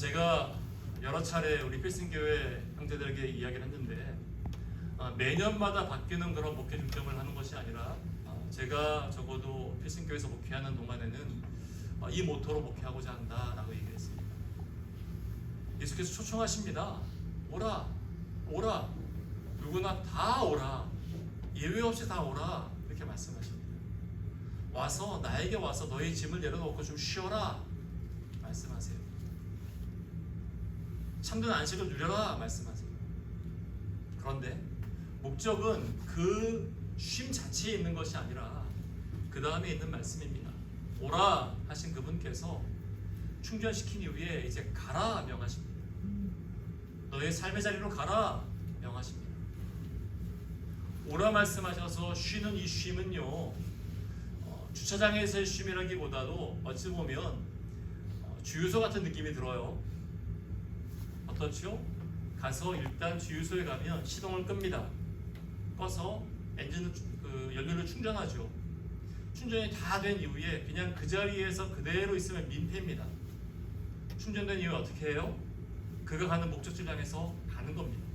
제가 여러 차례 우리 필승교회 형제들에게 이야기를 했는데 매년마다 바뀌는 그런 목회 중점을 하는 것이 아니라 제가 적어도 필승교회에서 목회하는 동안에는 이 모토로 목회하고자 한다라고 얘기했습니다. 예수께서 초청하십니다. 오라, 오라, 누구나 다 오라, 예외 없이 다 오라, 이렇게 말씀하십니다. 와서 나에게 와서 너의 짐을 내려놓고 좀 쉬어라 말씀하세요. 참된 안식을 누려라 말씀하세요. 그런데 목적은 그 쉼 자체에 있는 것이 아니라 그 다음에 있는 말씀입니다. 오라 하신 그분께서 충전시킨 이후에 이제 가라 명하십니다. 너의 삶의 자리로 가라 명하십니다. 오라 말씀하셔서 쉬는 이 쉼은요, 주차장에서의 쉼이라기보다도 어찌 보면 주유소 같은 느낌이 들어요. 어떻죠? 가서 일단 주유소에 가면 시동을 끕니다. 꺼서 엔진을 연료를 충전하죠. 충전이 다 된 이후에 그냥 그 자리에서 그대로 있으면 민폐입니다. 충전된 이후에 어떻게 해요? 그가 가는 목적지를 향해서 가는 겁니다.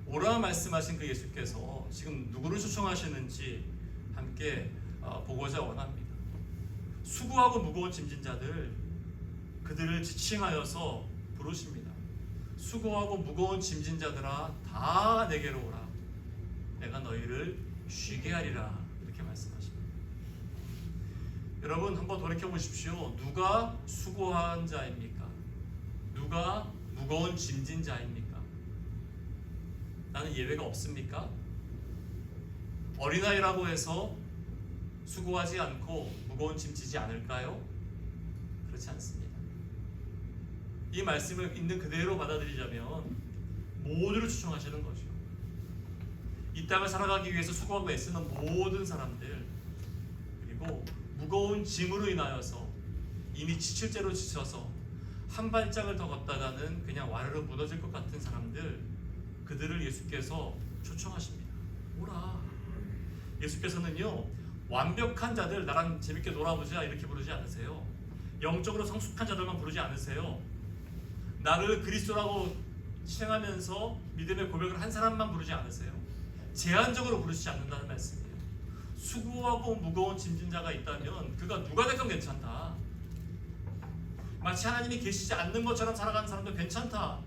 오라 말씀하신 그 예수께서 지금 누구를 초청하시는지 함께 보고자 원합니다. 수고하고 무거운 짐진 자들, 그들을 지칭하여서 부르십니다. 수고하고 무거운 짐진 자들아 다 내게로 오라. 내가 너희를 쉬게 하리라. 이렇게 말씀하십니다. 여러분 한번 돌이켜 보십시오. 누가 수고한 자입니까? 누가 무거운 짐진 자입니까? 나는 예외가 없습니까? 어린아이라고 해서 수고하지 않고 무거운 짐 지지 않을까요? 그렇지 않습니다. 이 말씀을 있는 그대로 받아들이자면 모두를 초청하시는 거죠. 이 땅을 살아가기 위해서 수고하고 애쓰는 모든 사람들, 그리고 무거운 짐으로 인하여서 이미 지칠죄로 지쳐서 한 발짝을 더 걷다가는 그냥 와르르 무너질 것 같은 사람들, 그들을 예수께서 초청하십니다. 오라. 예수께서는요, 완벽한 자들, 나랑 재밌게 놀아보자 이렇게 부르지 않으세요. 영적으로 성숙한 자들만 부르지 않으세요. 나를 그리스도라고 칭하면서 믿음의 고백을 한 사람만 부르지 않으세요. 제한적으로 부르시지 않는다는 말씀이에요. 수고하고 무거운 짐진 자가 있다면 그가 누가 됐건 괜찮다. 마치 하나님이 계시지 않는 것처럼 살아가는 사람도 괜찮다.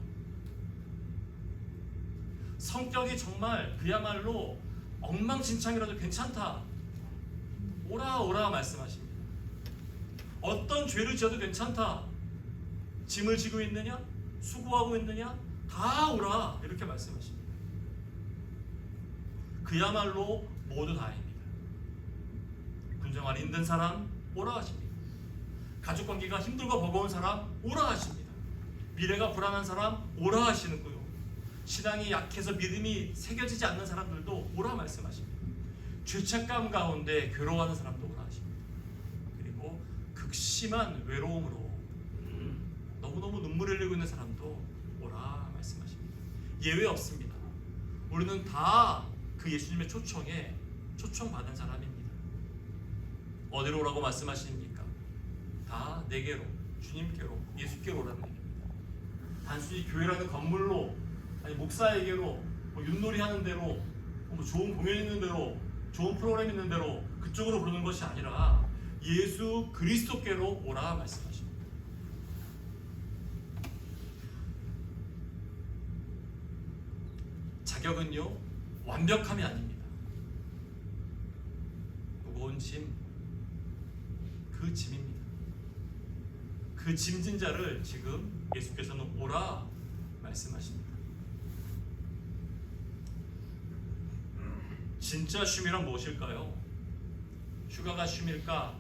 성격이 정말 그야말로 엉망진창이라도 괜찮다. 오라 오라 말씀하십니다. 어떤 죄를 지어도 괜찮다. 짐을 지고 있느냐? 수고하고 있느냐? 다 오라 이렇게 말씀하십니다. 그야말로 모두 다입니다. 군생활 힘든 사람 오라 하십니다. 가족관계가 힘들고 버거운 사람 오라 하십니다. 미래가 불안한 사람 오라 하시는고요. 신앙이 약해서 믿음이 새겨지지 않는 사람들도 오라 말씀하십니다. 죄책감 가운데 괴로워하는 사람도 오라 하십니다. 그리고 극심한 외로움으로 너무너무 눈물을 흘리고 있는 사람도 오라 말씀하십니다. 예외 없습니다. 우리는 다 그 예수님의 초청에 초청받은 사람입니다. 어디로 오라고 말씀하십니까? 다 내게로, 주님께로, 예수께로 오라는 얘기입니다. 단순히 교회라는 건물로, 아니 목사에게로, 윷놀이 하는 대로, 좋은 공연 있는 대로, 좋은 프로그램 있는 대로 그쪽으로 부르는 것이 아니라 예수 그리스도께로 오라 말씀하십니다. 자격은요, 완벽함이 아닙니다. 무거운 짐, 그 짐입니다. 그 짐진 자를 지금 예수께서는 오라 말씀하십니다. 진짜 쉼이란 무엇일까요? 휴가가 쉼일까?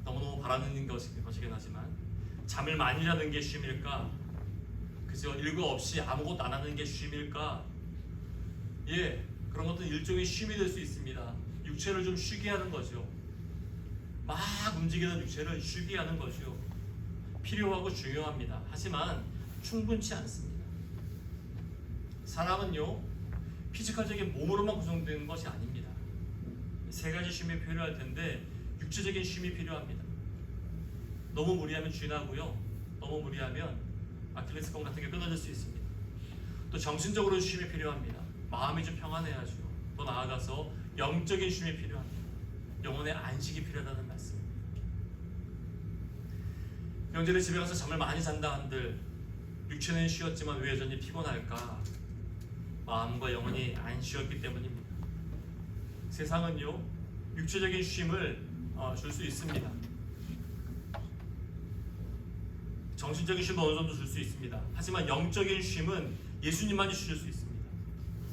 너무너무 바라는 것이긴 하지만 잠을 많이 자는 게 쉼일까? 그저 일과 없이 아무것도 안 하는 게 쉼일까? 예, 그런 것도 일종의 쉼이 될 수 있습니다. 육체를 좀 쉬게 하는 거죠. 막 움직이는 육체를 쉬게 하는 거죠. 필요하고 중요합니다. 하지만 충분치 않습니다. 사람은요, 피지컬적인 몸으로만 구성되는 것이 아닙니다. 세 가지 쉼이 필요할 텐데 육체적인 쉼이 필요합니다. 너무 무리하면 쥐나고요. 너무 무리하면 아킬레스건 같은 게 끊어질 수 있습니다. 또 정신적으로 쉼이 필요합니다. 마음이 좀 평안해야죠. 또 나아가서 영적인 쉼이 필요합니다. 영혼의 안식이 필요하다는 말씀입니다. 형제들, 집에 가서 잠을 많이 잔다 한들 육체는 쉬었지만 왜 여전히 피곤할까? 마음과 영혼이 안 쉬었기 때문입니다. 세상은요, 육체적인 쉼을 줄 수 있습니다. 정신적인 쉼도 어느 정도 줄 수 있습니다. 하지만 영적인 쉼은 예수님만이 주실 수 있습니다.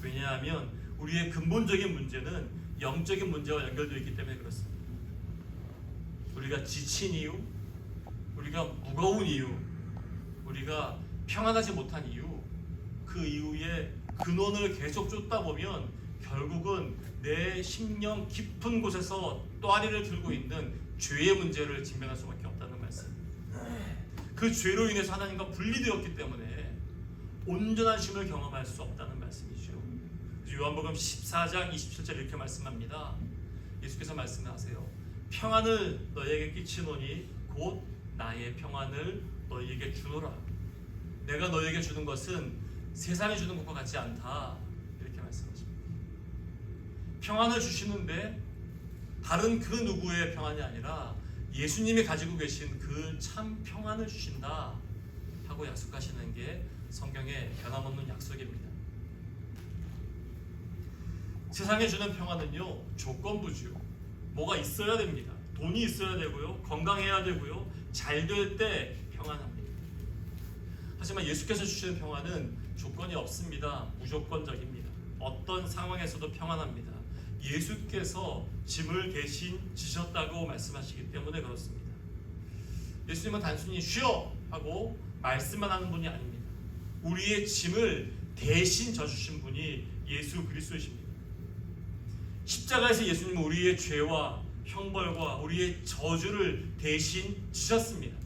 왜냐하면 우리의 근본적인 문제는 영적인 문제와 연결되어 있기 때문에 그렇습니다. 우리가 지친 이유, 우리가 무거운 이유, 우리가 평안하지 못한 이유, 그 이유의 근원을 계속 쫓다 보면 결국은 내 심령 깊은 곳에서 또아리를 들고 있는 죄의 문제를 직면할 수밖에 없다는 말씀입니다. 그 죄로 인해서 하나님과 분리되었기 때문에 온전한 쉼을 경험할 수 없다는 말씀이죠. 요한복음 14장 27절 이렇게 말씀합니다. 예수께서 말씀하세요. 평안을 너희에게 끼치노니 곧 나의 평안을 너희에게 주노라. 내가 너희에게 주는 것은 세상이 주는 것과 같지 않다. 이렇게 말씀하십니다. 평안을 주시는데 다른 그 누구의 평안이 아니라 예수님이 가지고 계신 그 참 평안을 주신다 하고 약속하시는 게 성경의 변함없는 약속입니다. 세상에 주는 평안은요, 조건부죠. 뭐가 있어야 됩니다. 돈이 있어야 되고요, 건강해야 되고요, 잘 될 때 평안합니다. 하지만 예수께서 주시는 평안은 조건이 없습니다. 무조건적입니다. 어떤 상황에서도 평안합니다. 예수께서 짐을 대신 지셨다고 말씀하시기 때문에 그렇습니다. 예수님은 단순히 쉬어 하고 말씀만 하는 분이 아닙니다. 우리의 짐을 대신 져주신 분이 예수 그리스도이십니다. 십자가에서 예수님은 우리의 죄와 형벌과 우리의 저주를 대신 지셨습니다.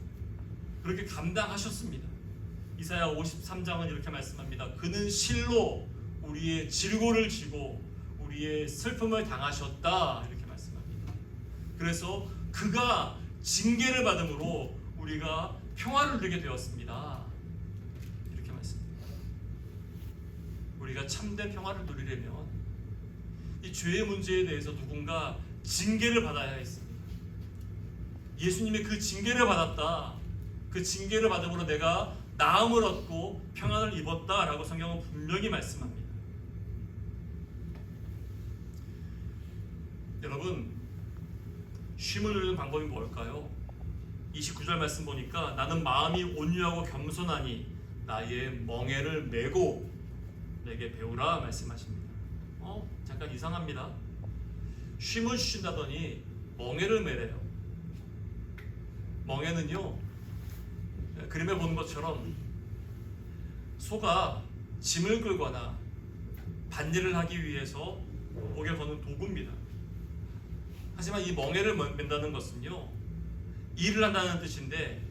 그렇게 감당하셨습니다. 이사야 53장은 이렇게 말씀합니다. 그는 실로 우리의 질고를 지고 우리의 슬픔을 당하셨다. 이렇게 말씀합니다. 그래서 그가 징계를 받음으로 우리가 평화를 누리게 되었습니다. 이렇게 말씀합니다. 우리가 참된 평화를 누리려면 이 죄의 문제에 대해서 누군가 징계를 받아야 했습니다. 예수님이 그 징계를 받았다. 그 징계를 받음으로 내가 나음을 얻고 평안을 입었다라고 성경은 분명히 말씀합니다. 여러분, 쉼을 누리는 방법이 뭘까요? 29절 말씀 보니까 나는 마음이 온유하고 겸손하니 나의 멍에를 메고 내게 배우라 말씀하십니다. 잠깐 이상합니다. 쉼을 주신다더니 멍에를 메래요. 멍에는요, 그림에 보는 것처럼 소가 짐을 끌거나 밭일을 하기 위해서 목에 거는 도구입니다. 하지만 이 멍에를 맨다는 것은요, 일을 한다는 뜻인데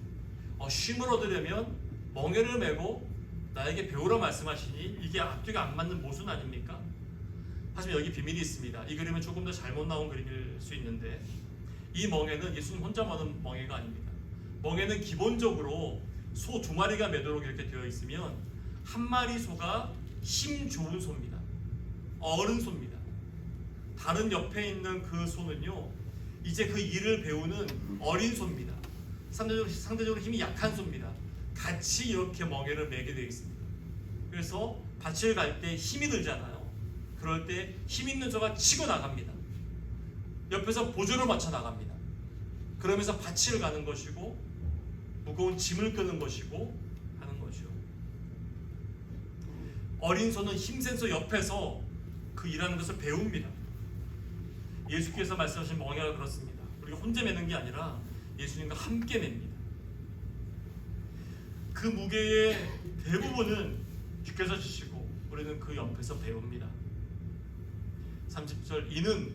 쉼을 얻으려면 멍에를 메고 나에게 배우라 말씀하시니 이게 앞뒤가 안 맞는 모순 아닙니까? 하지만 여기 비밀이 있습니다. 이 그림은 조금 더 잘못 나온 그림일 수 있는데 이 멍에는 예수님 혼자 머는 멍에가 아닙니다. 멍에는 기본적으로 소 2마리가 매도록 이렇게 되어 있으면 한 마리 소가 힘 좋은 소입니다. 어른 소입니다. 다른 옆에 있는 그 소는요, 이제 그 일을 배우는 어린 소입니다. 상대적으로 힘이 약한 소입니다. 같이 이렇게 멍에를 매게 되어 있습니다. 그래서 밭을 갈 때 힘이 들잖아요. 그럴 때 힘 있는 소가 치고 나갑니다. 옆에서 보조를 맞춰 나갑니다. 그러면서 밭을 가는 것이고 무거운 짐을 끄는 것이고 하는 것이요. 어린 소는 힘센 소 옆에서 그 일하는 것을 배웁니다. 예수께서 말씀하신 멍에가 그렇습니다. 우리가 혼자 매는 게 아니라 예수님과 함께 맵니다. 그 무게의 대부분은 주께서 지시고 우리는 그 옆에서 배웁니다. 30절 이는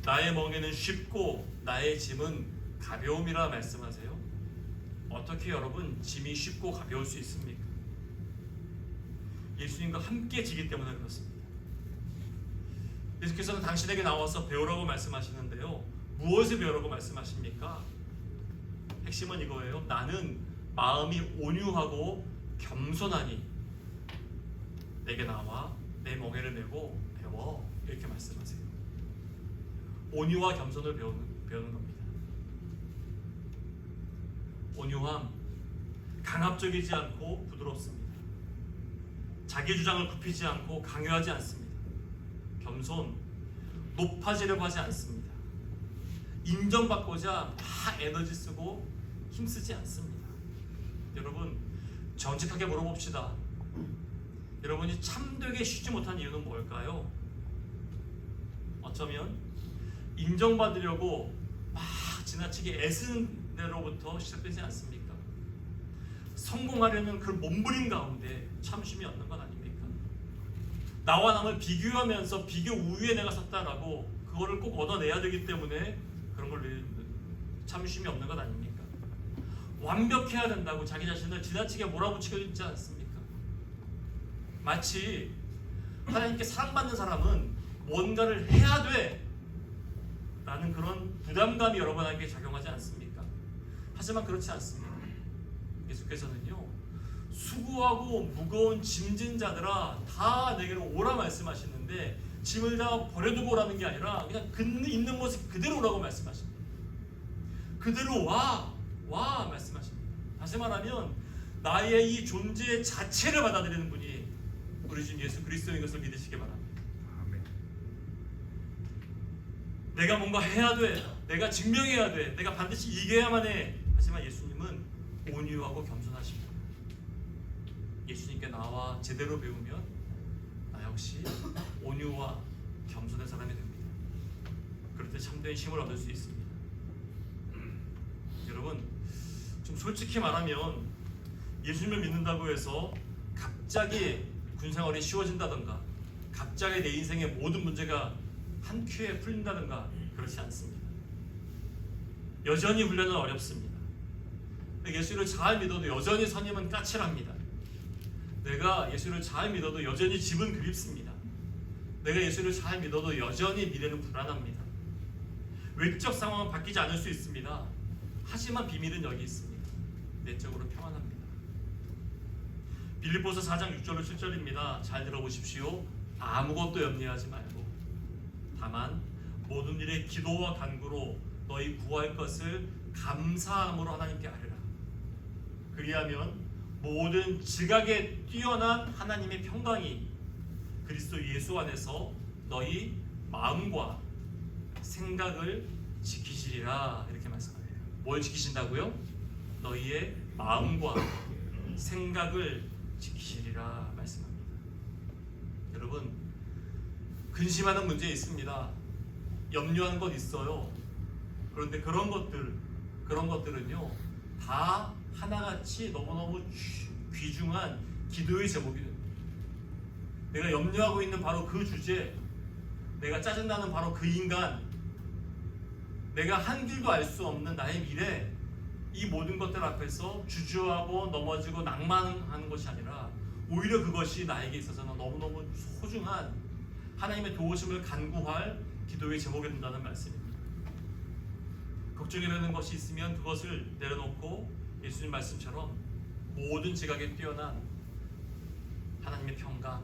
나의 멍에는 쉽고 나의 짐은 가벼움이라 말씀하세요. 어떻게 여러분 짐이 쉽고 가벼울 수 있습니까? 예수님과 함께 지기 때문에 그렇습니다. 예수께서는 당신에게 나와서 배우라고 말씀하시는데요, 무엇을 배우라고 말씀하십니까? 핵심은 이거예요. 나는 마음이 온유하고 겸손하니 내게 나와 내 멍에를 메고 배워. 이렇게 말씀하세요. 온유와 겸손을 배우는 겁니다. 온유함, 강압적이지 않고 부드럽습니다. 자기 주장을 굽히지 않고 강요하지 않습니다. 겸손, 높아지려고 하지 않습니다. 인정받고자 막 에너지 쓰고 힘쓰지 않습니다. 여러분, 정직하게 물어봅시다. 여러분이 참되게 쉬지 못한 이유는 뭘까요? 어쩌면 인정받으려고 막 지나치게 애쓰는 데로부터 시작되지 않습니까? 성공하려는 그 몸부림 가운데 참심이 없는 건 아닙니까? 나와 남을 비교하면서 비교 우위에 내가 섰다라고 그거를 꼭 얻어내야 되기 때문에 그런 걸 참심이 없는 것 아닙니까? 완벽해야 된다고 자기 자신을 지나치게 몰아붙이고 있지 않습니까? 마치 하나님께 사랑받는 사람은 뭔가를 해야 돼 라는 그런 부담감이 여러분에게 작용하지 않습니까? 하지만 그렇지 않습니다. 예수께서는요, 수고하고 무거운 짐진 자들아 다 내게로 오라 말씀하시는데 짐을 다 버려두고 오라는 게 아니라 그냥 있는 모습 그대로 오라고 말씀하십니다. 그대로 와 말씀하십니다. 다시 말하면 나의 이 존재 자체를 받아들이는 분이 우리 주 예수 그리스도인 것을 믿으시기 바랍니다. 내가 뭔가 해야 돼, 내가 증명해야 돼, 내가 반드시 이겨야만 해. 하지만 예수님은 온유하고 겸손하십니다. 예수님께 나와 제대로 배우면 나 역시 온유와 겸손한 사람이 됩니다. 그럴 때 참된 힘을 얻을 수 있습니다. 여러분, 좀 솔직히 말하면 예수님을 믿는다고 해서 갑자기 군생활이 쉬워진다던가 갑자기 내 인생의 모든 문제가 한 큐에 풀린다든가 그렇지 않습니다. 여전히 훈련은 어렵습니다. 예수를 잘 믿어도 여전히 선임은 까칠합니다. 내가 예수를 잘 믿어도 여전히 집은 그립습니다. 내가 예수를 잘 믿어도 여전히 미래는 불안합니다. 외적 상황은 바뀌지 않을 수 있습니다. 하지만 비밀은 여기 있습니다. 내적으로 평안합니다. 빌립보서 4장 6절로 7절입니다. 잘 들어보십시오. 아무것도 염려하지 말고 다만 모든 일에 기도와 간구로 너희 구할 것을 감사함으로 하나님께 아뢰라. 그리하면 모든 지각에 뛰어난 하나님의 평강이 그리스도 예수 안에서 너희 마음과 생각을 지키시리라. 이렇게 말씀하세요. 뭘 지키신다고요? 너희의 마음과 생각을 지키시리라 말씀합니다. 여러분, 근심하는 문제 있습니다. 염려하는 것 있어요. 그런데 그런 것들은요 다 하나같이 너무너무 귀중한 기도의 제목이에요. 내가 염려하고 있는 바로 그 주제, 내가 짜증나는 바로 그 인간, 내가 한 길도 알 수 없는 나의 미래, 이 모든 것들 앞에서 주저하고 넘어지고 낭만하는 것이 아니라 오히려 그것이 나에게 있어서는 너무너무 소중한 하나님의 도우심을 간구할 기도의 제목이 된다는 말씀입니다. 걱정이라는 것이 있으면 그것을 내려놓고 예수님 말씀처럼 모든 지각에 뛰어난 하나님의 평강,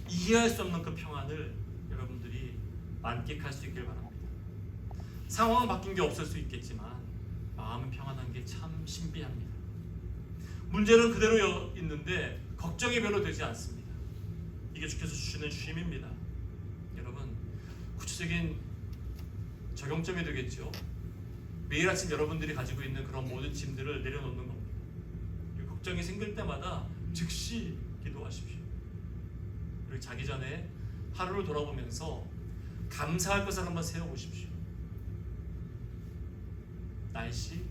이해할 수 없는 그 평안을 여러분들이 만끽할 수 있길 바랍니다. 상황은 바뀐 게 없을 수 있겠지만 마음은 평안한 게 참 신비합니다. 문제는 그대로 있는데 걱정이 별로 되지 않습니다. 이게 주께서 주시는 쉼입니다. 여러분, 구체적인 적용점이 되겠죠. 매일 아침 여러분들이 가지고 있는 그런 모든 짐들을 내려놓는 겁니다. 걱정이 생길 때마다 즉시 기도하십시오. 그리고 자기 전에 하루를 돌아보면서 감사할 것을 한번 세워보십시오. 날씨,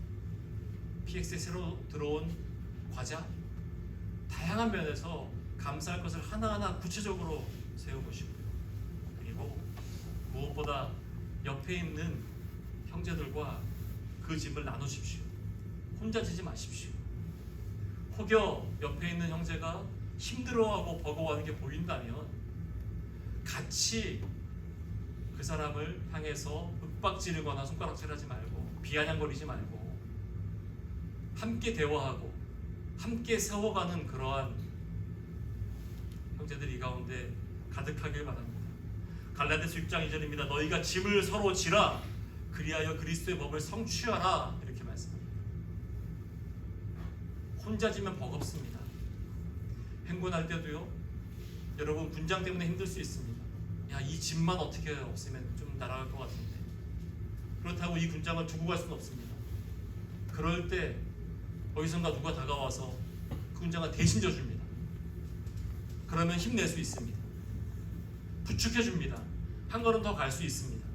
PX에 새로 들어온 과자, 다양한 면에서 감사할 것을 하나하나 구체적으로 세워보시고요. 그리고 무엇보다 옆에 있는 형제들과 그 짐을 나누십시오. 혼자 지지 마십시오. 혹여 옆에 있는 형제가 힘들어하고 버거워하는 게 보인다면 같이 그 사람을 향해서 윽박지르거나 손가락질하지 말고 비아냥거리지 말고 함께 대화하고 함께 세워가는 그러한 형제들이 이 가운데 가득하길 바랍니다. 갈라디아서 6장 2절입니다. 너희가 짐을 서로 지라 그리하여 그리스도의 법을 성취하라 이렇게 말씀합니다. 혼자 지면 버겁습니다. 행군할 때도요. 여러분 분장 때문에 힘들 수 있습니다. 야, 이 짐만 어떻게 없으면 좀 날아갈 것 같은데. 그렇다고 이 군장을 두고 갈 수는 없습니다. 그럴 때 어디선가 누가 다가와서 그 군장을 대신 져줍니다. 그러면 힘낼 수 있습니다. 부축해줍니다. 한 걸음 더 갈 수 있습니다.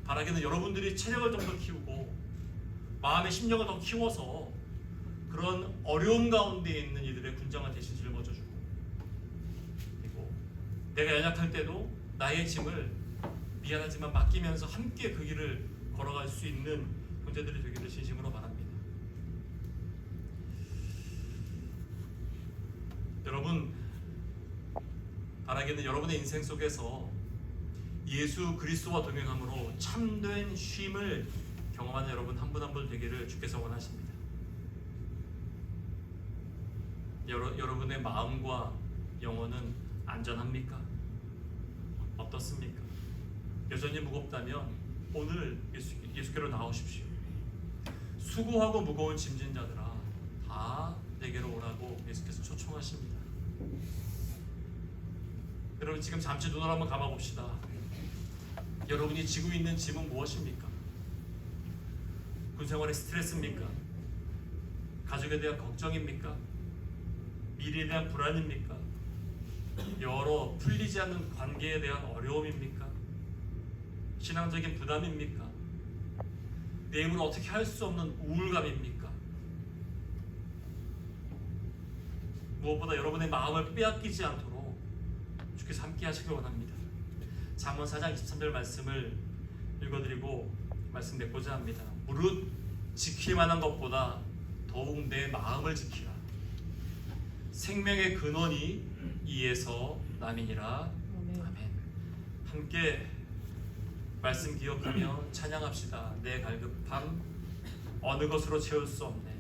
바라기는 여러분들이 체력을 좀 더 키우고 마음의 심령을 더 키워서 그런 어려움 가운데 있는 이들의 군장을 대신 짊어져주고, 그리고 내가 연약할 때도 나의 짐을 미안하지만 맡기면서 함께 그 길을 걸어갈 수 있는 형제들이 되기를 진심으로 바랍니다. 여러분, 바라기는 여러분의 인생 속에서 예수 그리스도와 동행함으로 참된 쉼을 경험하는 여러분 한 분 한 분 되기를 주께서 원하십니다. 여러분의 마음과 영혼은 안전합니까? 어떻습니까? 여전히 무겁다면 오늘 예수께로 나오십시오. 수고하고 무거운 짐진 자들아 다 내게로 오라고 예수께서 초청하십니다. 여러분 지금 잠시 눈을 한번 감아봅시다. 여러분이 지고 있는 짐은 무엇입니까? 군생활의 스트레스입니까? 가족에 대한 걱정입니까? 미래에 대한 불안입니까? 여러 풀리지 않는 관계에 대한 어려움입니까? 신앙적인 부담입니까? 내 힘으로 어떻게 할 수 없는 우울감입니까? 무엇보다 여러분의 마음을 빼앗기지 않도록 주께서 함께 하시길 원합니다. 잠언 4장 23절 말씀을 읽어드리고 말씀 맺고자 합니다. 무릇 지킬 만한 것보다 더욱 내 마음을 지키라. 생명의 근원이 이에서 남이니라. 아멘. 함께 말씀 기억하며 찬양합시다. 내 갈급함 어느 것으로 채울 수 없네.